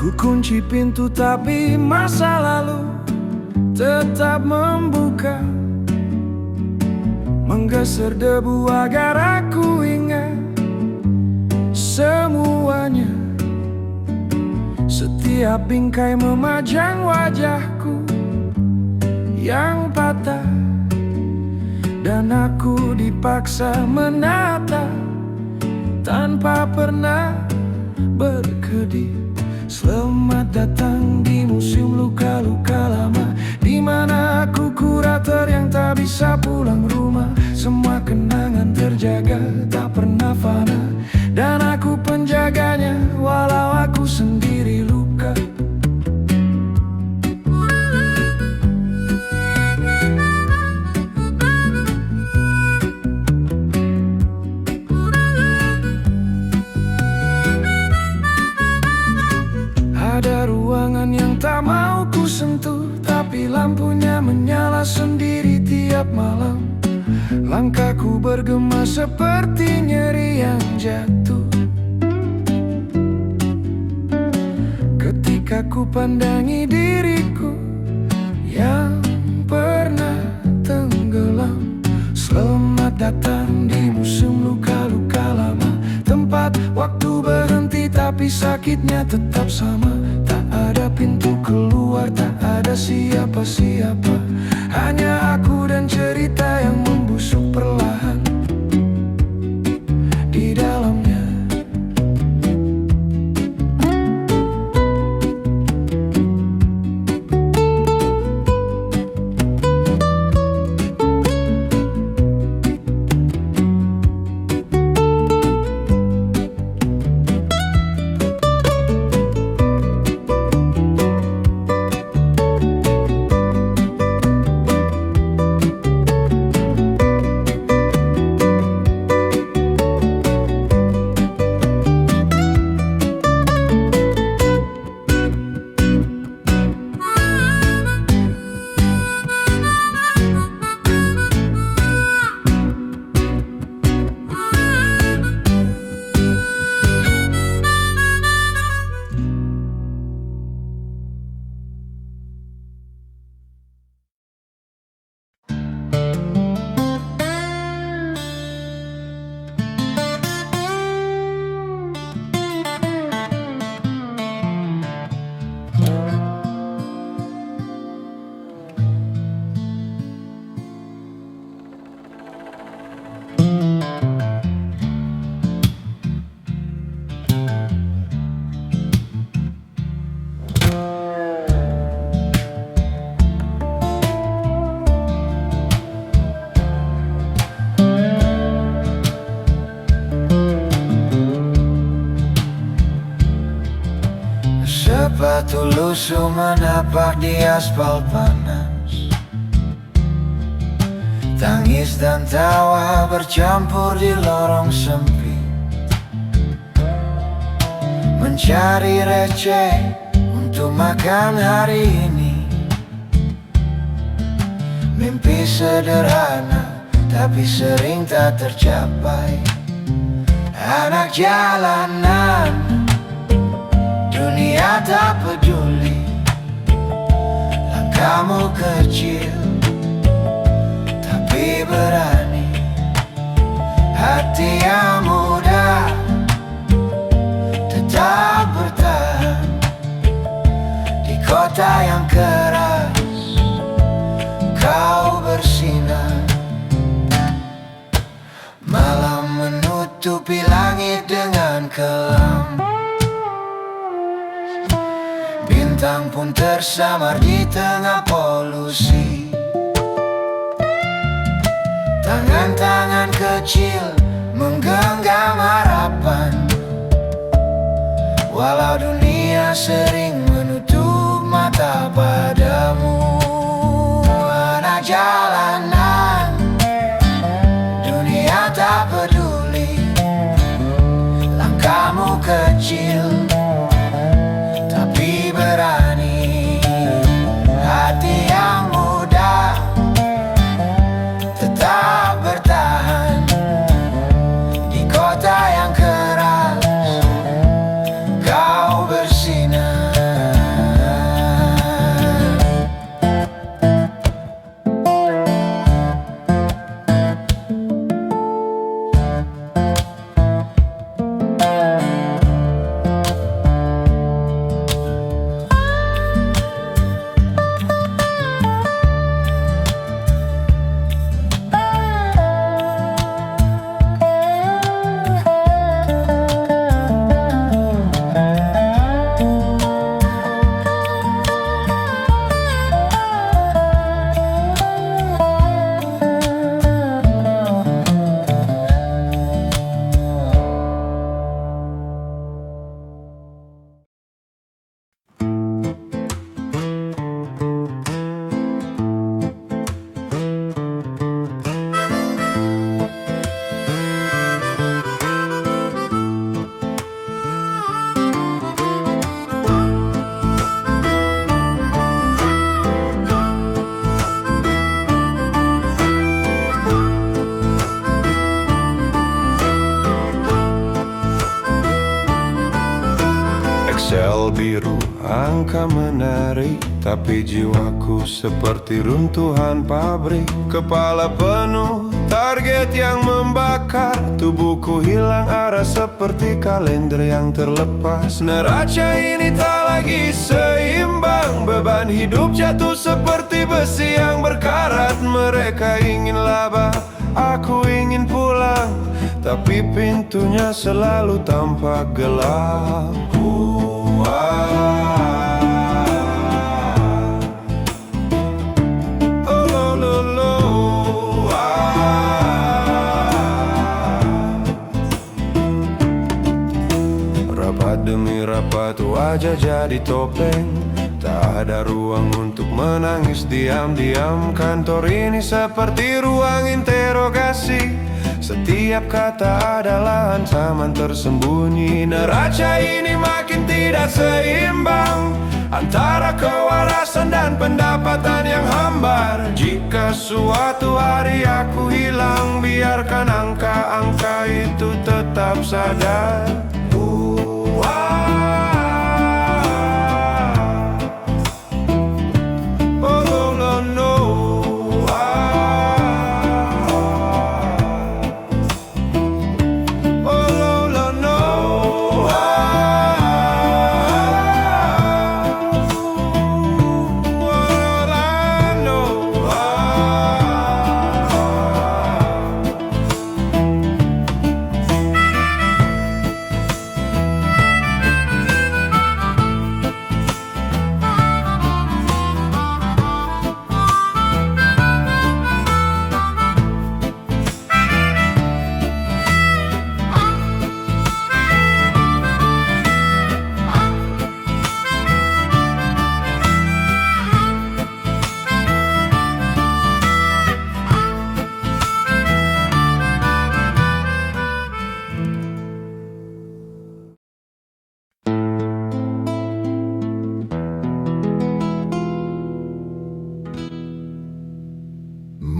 Ku kunci pintu tapi masa lalu tetap membuka, menggeser debu agar aku ingat semuanya. Setiap bingkai memajang wajahku yang patah, dan aku dipaksa menata tanpa pernah berkedip. Selamat datang di museum luka-luka lama, di mana aku kurator yang tak bisa pulang rumah. Semua kenangan terjaga, tak pernah fana, dan aku penjaganya walau aku sendiri luka. Ada ruangan yang tak mau ku sentuh, tapi lampunya menyala sendiri tiap malam. Langkahku bergema seperti nyeri yang jatuh ketika ku pandangi diriku yang pernah tenggelam. Selamat datang di museum luka-luka lama, tempat waktu berhenti tapi sakitnya tetap sama. Tak ada pintu keluar, tak ada siapa-siapa, hanya aku dan cerita yang membusuk perlahan di dalamnya. Sepatu lusuh menapak di aspal panas, tangis dan tawa bercampur di lorong sempit. Mencari receh untuk makan hari ini, mimpi sederhana tapi sering tak tercapai. Anak jalanan, dunia tak peduli, langkahmu kecil tapi berani. Hati yang muda tetap bertahan di kota yang keras. Kau bersinar, malam menutupi langit dengan kelam. Bintang pun tersamar di tengah polusi. Tangan-tangan kecil menggenggam harapan, walau dunia sering menutup mata padamu. Anak jalanan, dunia tak peduli, langkahmu kecil tapi berani. Hati yang muda tetap bertahan di kota yang keras. Kau bersinar, biru, angka menarik, tapi jiwaku seperti runtuhan pabrik. Kepala penuh, target yang membakar, tubuhku hilang arah seperti kalender yang terlepas. Neraca ini tak lagi seimbang, beban hidup jatuh seperti besi yang berkarat. Mereka ingin laba, aku ingin pulang, tapi pintunya selalu tampak gelap. Rapat demi rapat, wajah jadi topeng. Tak ada ruang untuk menangis diam-diam. Kantor ini seperti ruang interogasi. Setiap kata adalah ancaman tersembunyi. Neraca ini makin tidak seimbang antara kewarasan dan pendapatan yang hambar. Jika suatu hari aku hilang, biarkan angka-angka itu tetap sadar.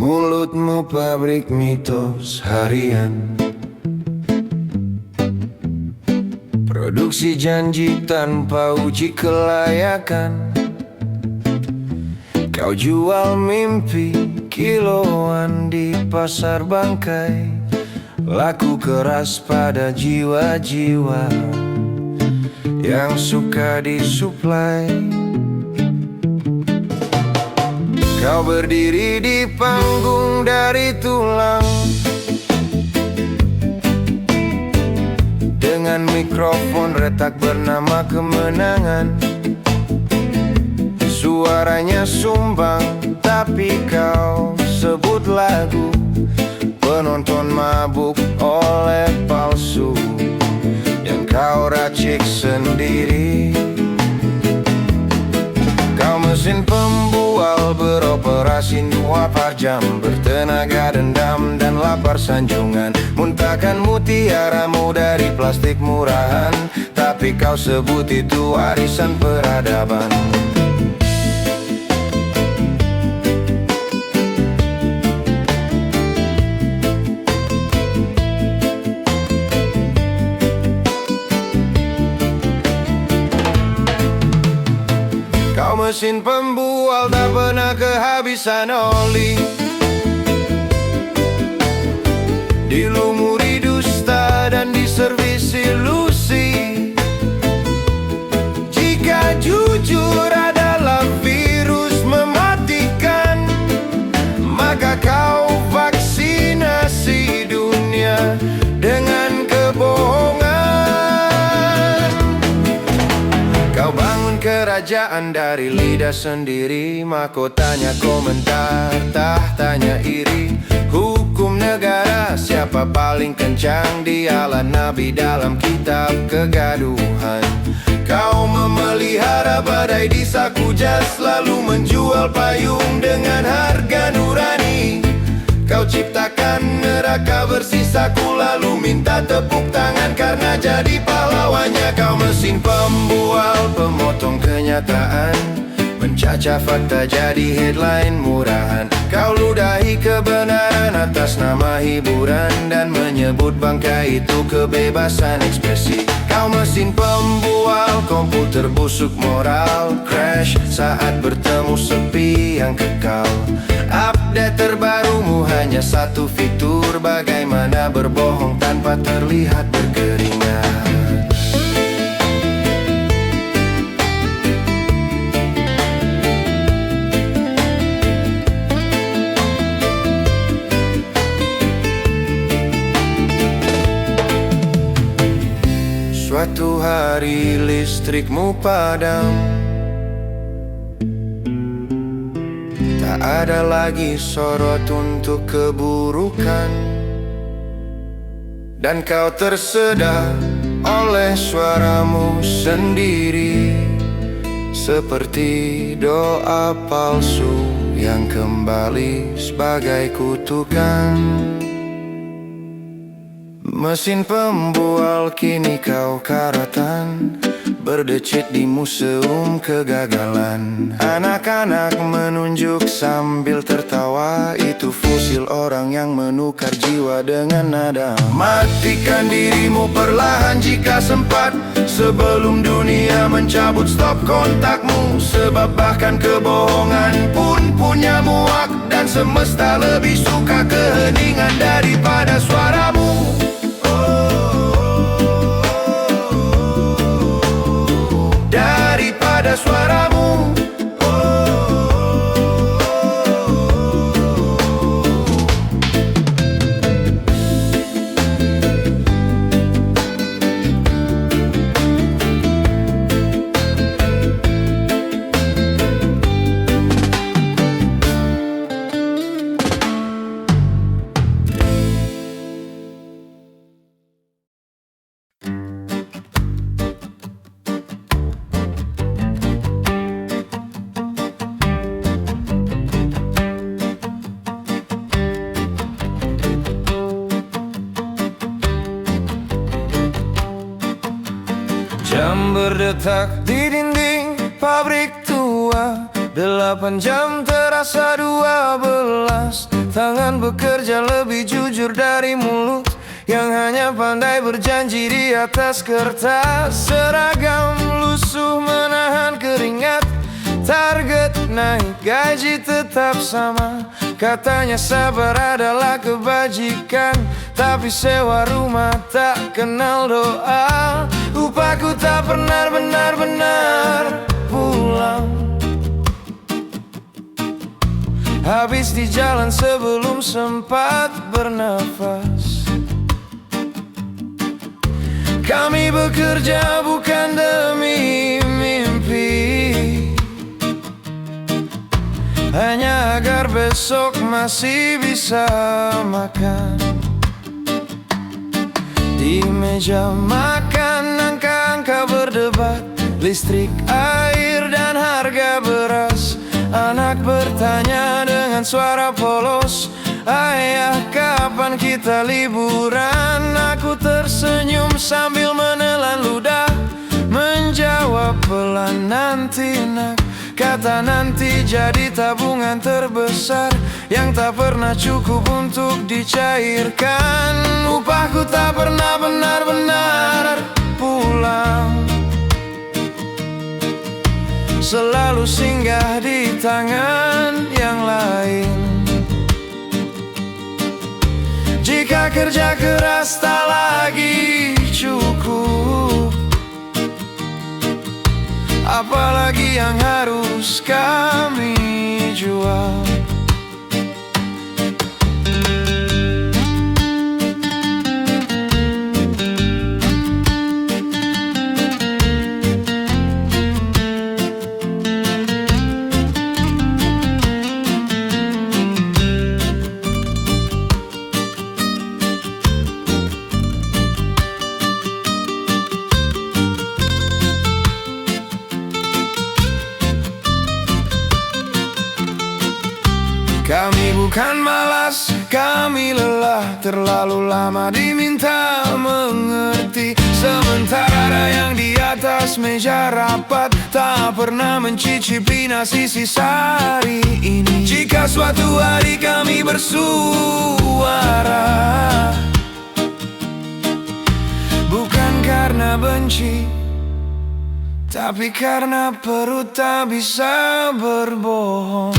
Mulutmu pabrik mitos harian, produksi janji tanpa uji kelayakan. Kau jual mimpi kiloan di pasar bangkai, laku keras pada jiwa-jiwa yang suka disuplai. Kau berdiri di panggung dari tulang, dengan mikrofon retak bernama kemenangan. Suaranya sumbang, tapi kau sebut lagu. Penonton mabuk oleh palsu yang kau racik sendiri. Kau mesin pembual beroperasi 24 jam, bertenaga dendam dan lapar sanjungan. Muntahkan mutiaramu dari plastik murahan, tapi kau sebut itu warisan peradaban. Mesin pembual tak pernah kehabisan oli, dilumuri dusta dan diservis ilusi. Jika jujur adalah virus mematikan, maka kau vaksinasi dunia dengan kebohongan. Kau bangun kerajaan dari lidah sendiri, mahkotanya komentar, tahtanya iri. Hukum negara, siapa paling kencang, dialah nabi dalam kitab kegaduhan. Kau memelihara badai di saku jas, lalu menjual payung dengan harga nurani. Kau ciptakan neraka bersisaku, lalu minta tepuk tangan karena jadi pahlawannya. Kau mesin pembual, pemotong kenyataan, mencacah fakta jadi headline murahan. Kau ludahi kebenaran atas nama hiburan, dan menyebut bangka itu kebebasan ekspresi. Kau mesin pembual komputer busuk moral, crash saat bertemu sepi yang kekal. Update terbarumu hanya satu fitur, bagaimana berbohong tanpa terlihat berkeringat. Suatu hari listrikmu padam, tak ada lagi sorot untuk keburukan, dan kau tersedak oleh suaramu sendiri, seperti doa palsu yang kembali sebagai kutukan. Mesin pembual kini kau karatan, berdecit di museum kegagalan. Anak-anak menunjuk sambil tertawa, itu fusil orang yang menukar jiwa dengan nada. Matikan dirimu perlahan jika sempat, sebelum dunia mencabut stop kontakmu. Sebab bahkan kebohongan pun punya muak, dan semesta lebih suka keheningan daripada suaramu. Daripada suaramu. Jam berdetak di dinding pabrik tua, 8 jam terasa 12. Tangan bekerja lebih jujur dari mulut yang hanya pandai berjanji di atas kertas. Seragam lusuh menahan keringat, target naik, gaji tetap sama. Katanya sabar adalah kebajikan, tapi sewa rumah tak kenal doa. Upahku tak pernah benar-benar pulang, habis di jalan sebelum sempat bernafas. Kami bekerja bukan demi mimpi, hanya agar besok masih bisa makan. Di meja makan angka-angka berdebat, listrik, air, dan harga beras. Anak bertanya dengan suara polos, ayah kapan kita liburan? Aku tersenyum sambil menelan ludah, menjawab pelan, nanti nak. Kata nanti jadi tabungan terbesar yang tak pernah cukup untuk dicairkan. Upahku tak pernah benar-benar pulang, selalu singgah di tangan yang lain. Jika kerja keras tak lagi cukup, apalagi yang harus kami jual. Kami bukan malas, kami lelah, terlalu lama diminta mengerti. Sementara ada yang di atas meja rapat, tak pernah mencicipi nasi sisa hari ini. Jika suatu hari kami bersuara, bukankah karena benci, tapi karena perut tak bisa berbohong.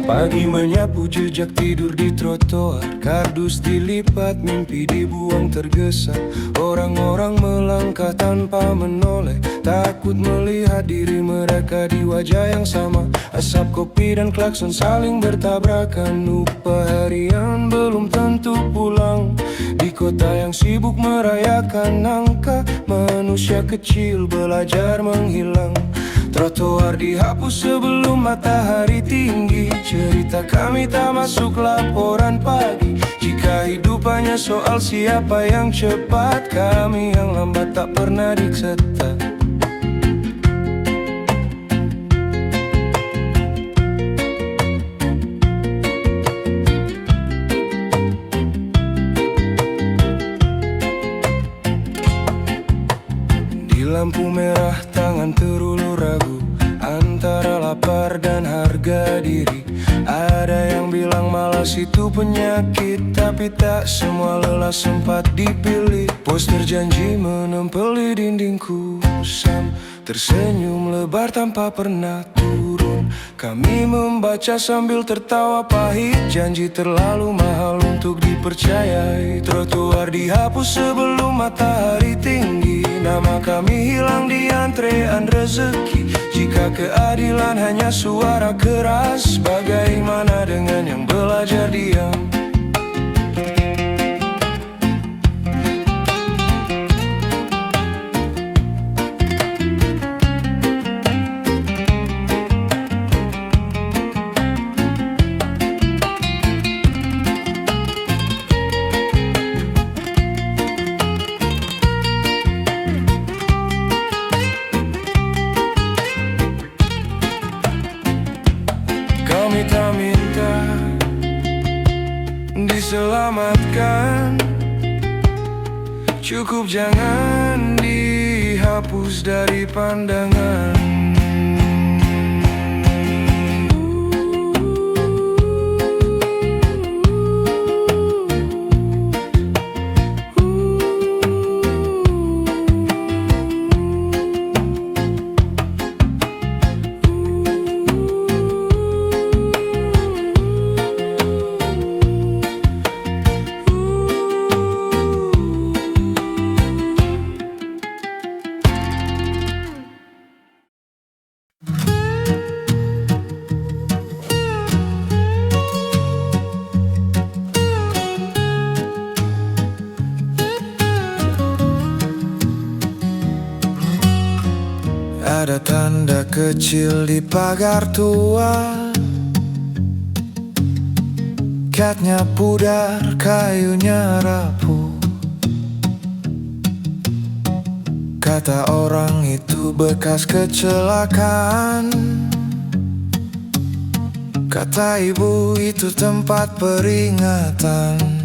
Pagi menyapu jejak tidur di trotoar, kardus dilipat, mimpi dibuang tergesa. Orang-orang melangkah tanpa menoleh, takut melihat diri mereka di wajah yang sama. Asap kopi dan klakson saling bertabrakan, upah harian belum tentu pulang. Di kota yang sibuk merayakan angka, manusia kecil belajar menghilang. Trotoar dihapus sebelum matahari tinggi, cerita kami tak masuk laporan pagi. Jika hidup hanya soal siapa yang cepat, kami yang lambat tak pernah dicetak. Di lampu merah tangan terulur ragu antara lapar dan harga diri. Ada yang bilang malas itu penyakit, tapi tak semua lelah sempat dipilih. Poster janji menempeli dindingku, Sam tersenyum lebar tanpa pernah turun. Kami membaca sambil tertawa pahit, janji terlalu mahal untuk dipercayai. Trotoar dihapus sebelum matahari tinggi, nama kami hilang di antrean rezeki. Jika keadilan hanya suara keras, bagaimana dengan yang belajar diam? Kami tak minta diselamatkan, cukup jangan dihapus dari pandangan. Ada tanda kecil di pagar tua, catnya pudar, kayunya rapuh. Kata orang itu bekas kecelakaan, kata ibu itu tempat peringatan.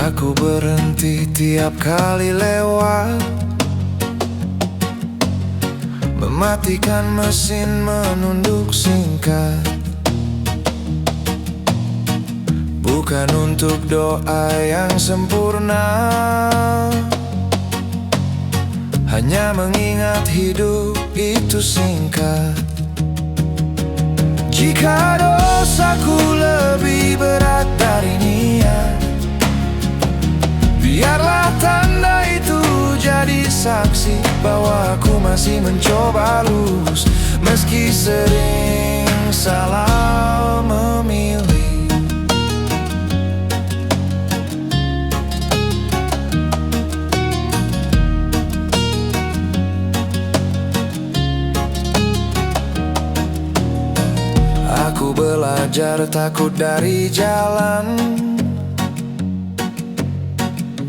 Aku berhenti tiap kali lewat, mematikan mesin, menunduk singkat. Bukan untuk doa yang sempurna, hanya mengingat hidup itu singkat. Jika dosaku lebih berat dari niat, biarlah tanda itu jadi saksi bahwa aku masih mencoba lurus, meski sering salah memilih. Aku belajar takut dari jalan,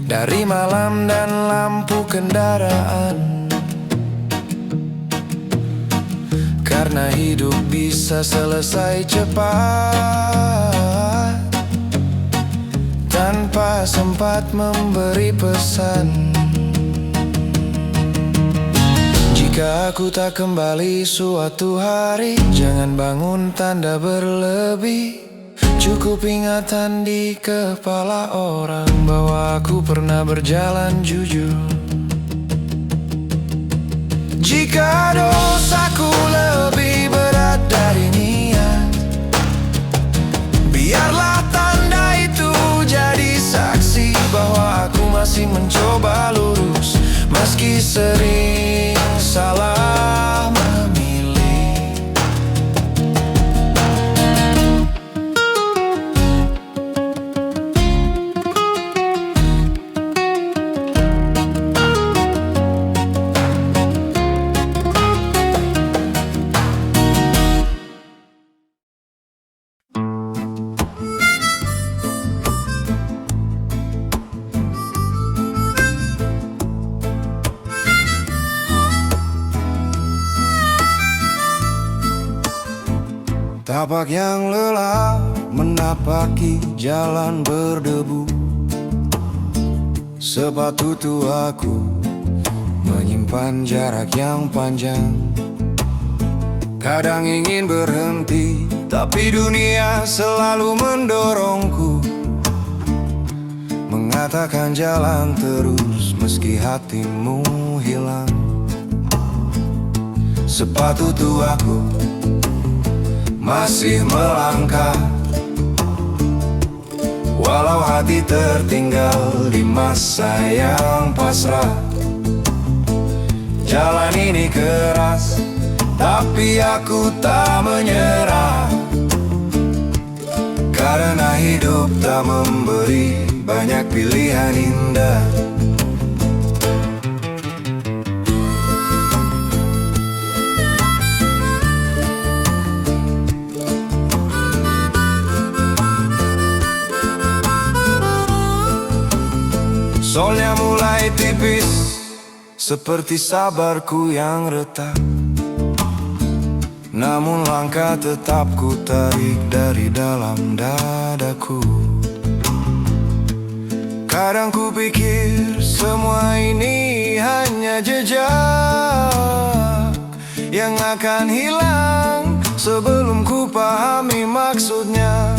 dari malam dan lampu kendaraan. Karena hidup bisa selesai cepat tanpa sempat memberi pesan. Jika aku tak kembali suatu hari, jangan bangun tanda berlebih. Cukup ingatan di kepala orang bahwa aku pernah berjalan jujur. Jika dosaku lebih berat dari niat, biarlah tanda itu jadi saksi bahwa aku masih mencoba lurus, meski sering salah memilih. Tapak yang lelah menapaki jalan berdebu, sepatu tuaku menyimpan jarak yang panjang. Kadang ingin berhenti, tapi dunia selalu mendorongku, mengatakan jalan terus meski hatimu hilang. Sepatu tuaku masih melangkah, walau hati tertinggal di masa yang pasrah. Jalan ini keras, tapi aku tak menyerah, karena hidup tak memberi banyak pilihan indah. Solnya mulai tipis, seperti sabarku yang retak. Namun langkah tetap ku tarik dari dalam dadaku. Kadang ku pikir semua ini hanya jejak yang akan hilang sebelum ku pahami maksudnya.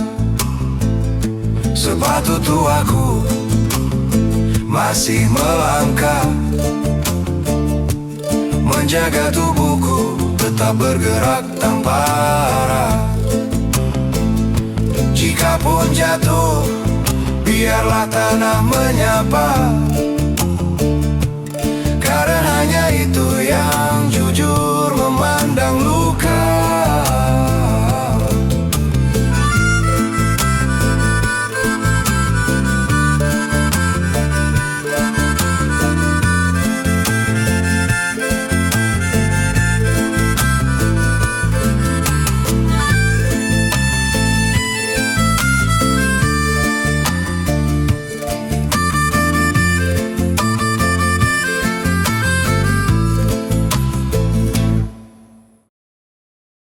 Sepatu tuaku masih melangkah, menjaga tubuhku tetap bergerak tanpa arah. Jika pun jatuh, biarlah tanah menyapa.